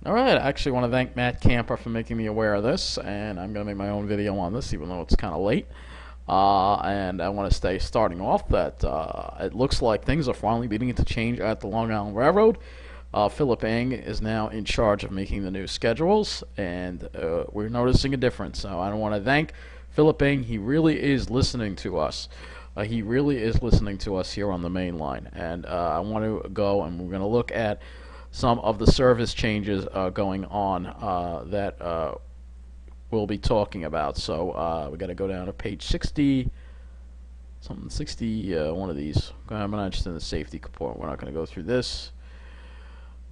Alright, I actually want to thank Matt Camper for making me aware of this, and I'm going to make my own video on this, even though it's kind of late. And I want to stay starting off that it looks like things are finally beginning to change at the Long Island Railroad. Phillip Eng is now in charge of making the new schedules, and we're noticing a difference. So I want to thank Phillip Eng. He really is listening to us. He really is listening to us here on the main line. And I want to go and we're going to look at some of the service changes going on that we'll be talking about. So we got to go down to page 60, something 60, one of these. I'm not interested in the safety component. We're not going to go through this.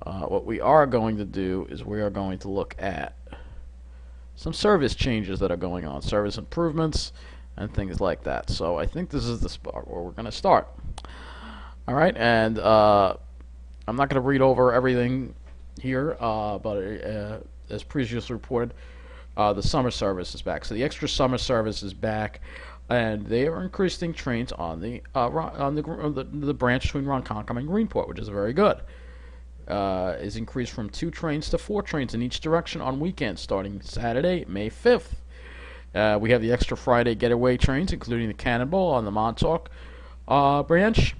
What we are going to do is we are going to look at some service changes that are going on, service improvements and things like that. So I think this is the spot where we're going to start. All right, and I'm not going to read over everything here, but as previously reported, the summer service is back. So the extra summer service is back, and they are increasing trains on the branch between Ronkonkoma and Greenport, which is very good. Is increased from 2 trains to 4 trains in each direction on weekends starting Saturday, May 5th. We have the extra Friday getaway trains, including the Cannonball on the Montauk branch.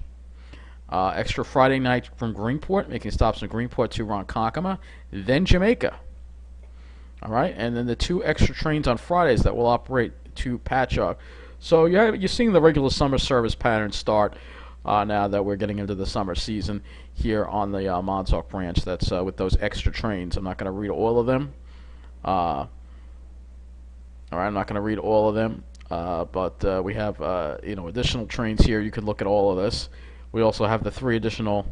Extra Friday night from Greenport, making stops in Greenport to Ronkonkoma, then Jamaica. All right, and then the 2 extra trains on Fridays that will operate to Patchogue. So you're seeing the regular summer service pattern start now that we're getting into the summer season here on the Montauk branch. That's with those extra trains. I'm not going to read all of them. All right, I'm not going to read all of them, but we have additional trains here. You can look at all of this. We also have the 3 additional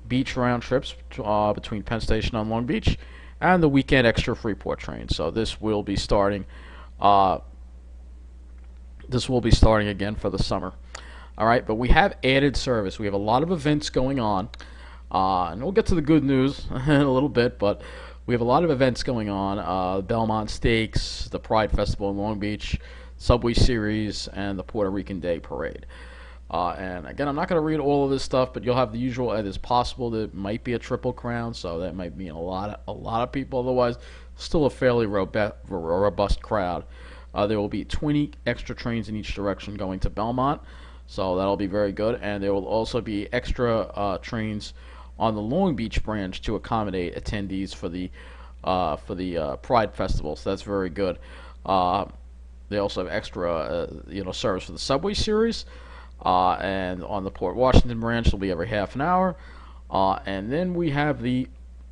beach round trips between Penn Station on Long Beach and the weekend extra Freeport train. So this will be starting. This will be starting again for the summer. All right, but we have added service. We have a lot of events going on, and we'll get to the good news in a little bit. But we have a lot of events going on: Belmont Stakes, the Pride Festival in Long Beach, Subway Series, and the Puerto Rican Day Parade. And again, I'm not going to read all of this stuff, but you'll have the usual. It is possible that it might be a triple crown, so that might mean a lot of people. Otherwise, still a fairly robust crowd. There will be 20 extra trains in each direction going to Belmont, so that'll be very good. And there will also be extra trains on the Long Beach branch to accommodate attendees for the Pride Festival. So that's very good. They also have extra service for the Subway Series. And on the Port Washington branch, it'll be every half an hour. And then we have the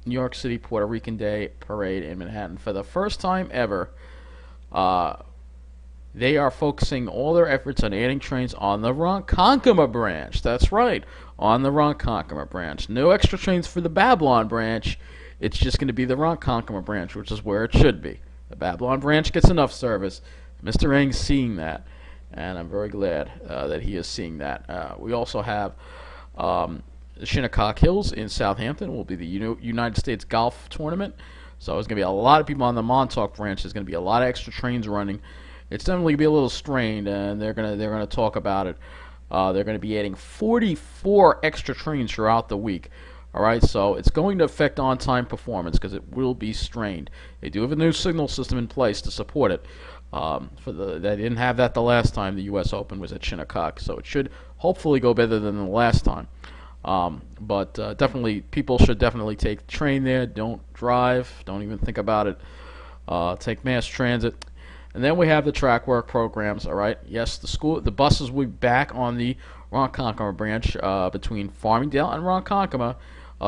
New York City Puerto Rican Day Parade in Manhattan. For the first time ever, they are focusing all their efforts on adding trains on the Ronkonkoma branch. That's right, on the Ronkonkoma branch. No extra trains for the Babylon branch. It's just going to be the Ronkonkoma branch, which is where it should be. The Babylon branch gets enough service. Mr. Eng's seeing that, and I'm very glad that he is seeing that. We also have the Shinnecock Hills in Southampton will be the United States Golf Tournament. So there's going to be a lot of people on the Montauk branch. There's going to be a lot of extra trains running. It's definitely going to be a little strained, and they're going to talk about it. They're going to be adding 44 extra trains throughout the week. All right, so it's going to affect on-time performance because it will be strained. They do have a new signal system in place to support it. They didn't have that the last time the U.S. Open was at Shinnecock, so it should hopefully go better than the last time. But definitely, people should definitely take the train there. Don't drive. Don't even think about it. Take mass transit. And then we have the track work programs. All right. Yes, the buses will be back on the Ronkonkoma branch between Farmingdale and Ronkonkoma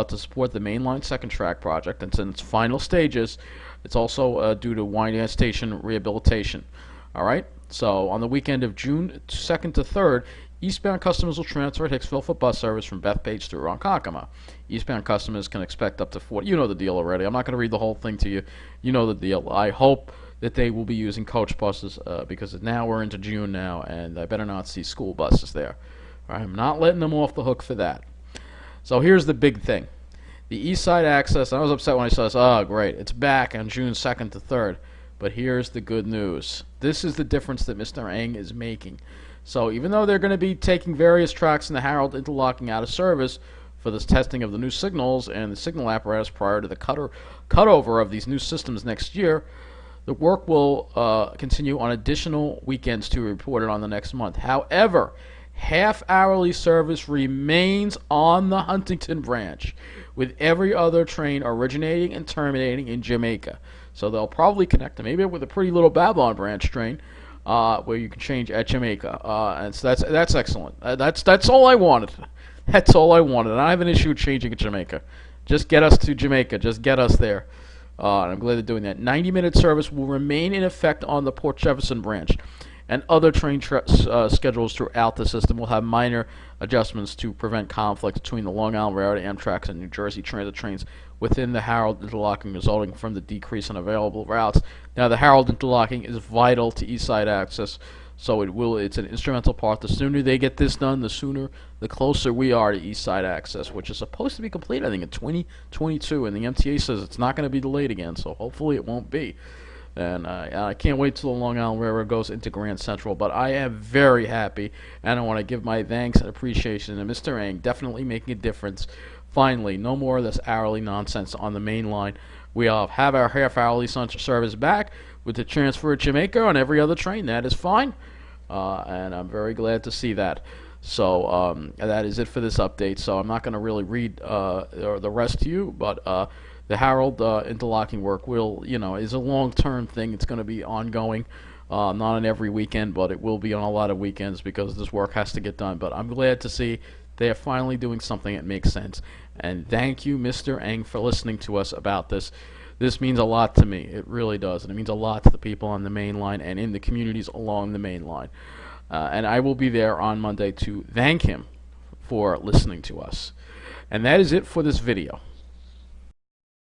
to support the mainline second track project. And in its final stages, it's also due to Wyandotte Station rehabilitation. All right. So on the weekend of June 2nd to 3rd, eastbound customers will transfer at Hicksville for bus service from Bethpage through Ronkonkoma. Eastbound customers can expect up to 40. You know the deal already. I'm not going to read the whole thing to you. You know the deal. I hope that they will be using coach buses because now we're into June now, and I better not see school buses there. I'm not letting them off the hook for that. So here's the big thing. The East Side Access, I was upset when I saw this. Oh, great. It's back on June 2nd to 3rd. But here's the good news. This is the difference that Mr. Eng is making. So even though they're going to be taking various tracks in the Harold interlocking out of service for this testing of the new signals and the signal apparatus prior to the cutover of these new systems next year. The work will continue on additional weekends to be reported on the next month. However, half-hourly service remains on the Huntington Branch, with every other train originating and terminating in Jamaica. So they'll probably connect them, maybe with a pretty little Babylon Branch train, where you can change at Jamaica. And so that's excellent. That's all I wanted. That's all I wanted. I don't have an issue with changing at Jamaica. Just get us to Jamaica. Just get us there. And I'm glad they're doing that. 90-minute service will remain in effect on the Port Jefferson branch, and other train schedules throughout the system will have minor adjustments to prevent conflict between the Long Island Railroad, Amtrak, and New Jersey Transit trains within the Harold interlocking, resulting from the decrease in available routes. Now, the Harold interlocking is vital to East Side access, so it's an instrumental part. The sooner they get this done, the closer we are to East Side access, which is supposed to be complete, I think, in 2022, and the MTA says it's not going to be delayed again, so hopefully it won't be. And I can't wait till the Long Island Railroad goes into Grand Central. But I am very happy, and I want to give my thanks and appreciation to Mr. Eng, definitely making a difference. Finally, no more of this hourly nonsense on the main line. We have our half-hourly service back with the transfer at Jamaica on every other train. That is fine, and I'm very glad to see that. So that is it for this update. So I'm not going to really read the rest to you, but the Harold interlocking work is a long-term thing. It's going to be ongoing, not on every weekend, but it will be on a lot of weekends because this work has to get done. But I'm glad to see they are finally doing something that makes sense. And thank you, Mr. Eng, for listening to us about this. This means a lot to me. It really does. And it means a lot to the people on the main line and in the communities along the main line. And I will be there on Monday to thank him for listening to us. And that is it for this video.